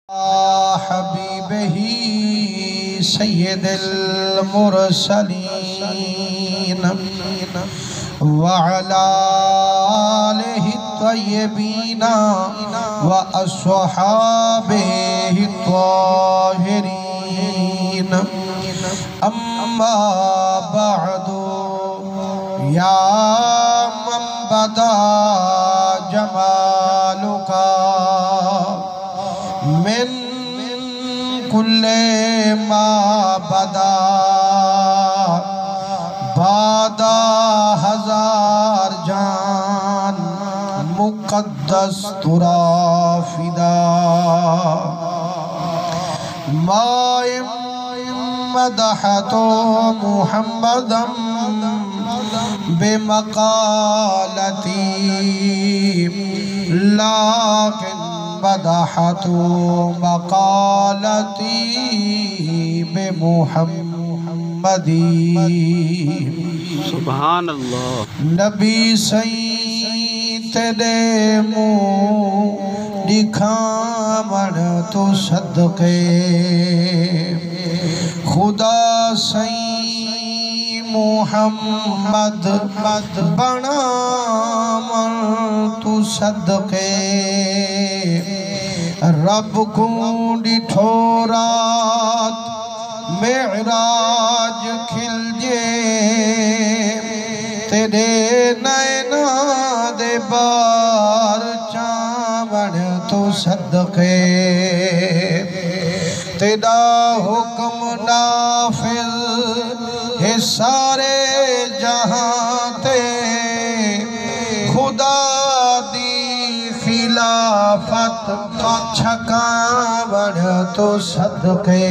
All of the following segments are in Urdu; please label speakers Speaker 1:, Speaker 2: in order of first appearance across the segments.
Speaker 1: حبیبہ سید المرسلین وعلا آلہ الطیبین واصحابہ الطاہرین اما بعد یا من بدا جمالکا من کل ما بدا بادا ہزار جان مقدس ترا فدا مائم مدحت محمدم بمقالتی لیکن مدحت مقالتی بمحمدی
Speaker 2: سبحان اللہ
Speaker 1: نبی سید تیرے منہ دکھامن تو صدقے خدا سید محمد بنامن تو صدقے رب کو ڈٹھو رات معراج کھل جے تیرے نینا دے بار چاون تو صدقے تیرا حکم نافذ ہے سارے جہاں تے خدا دی خلافت چھکاون تو صدقے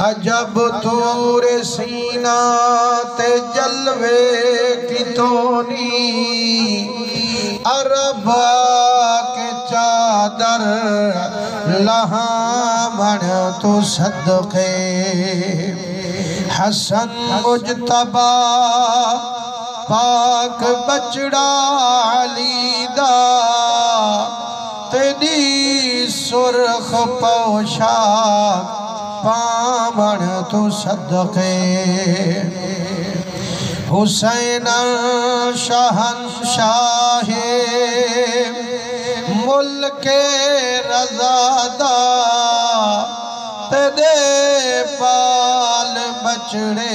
Speaker 1: عجب تور سینہ تے جلوے کی تونی عرب کے چادر لہامن تو صدقے حسن مجتبہ پاک بچڑا علی دا تیری سرخ پوشاک پامن تو صدقے حسین شہنشاہ ملک رضادہ تیرے پال بچڑے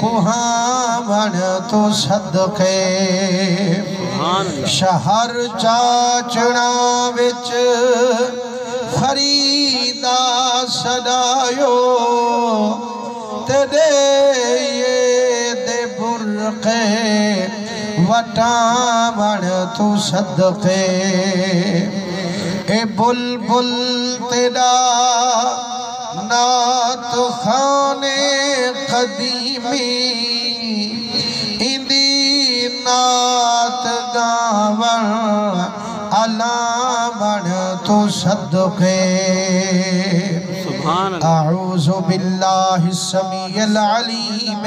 Speaker 1: کوہامن تو صدقے شہر چاچڑا وچ فریدہ صدایو تیرے یہ دے برقے وٹامن تو صدقے اے بلبل تیرا نات خانے قدیمی اندی نات گاون علامن تو صدقے اعوذ باللہ السمیع العلیم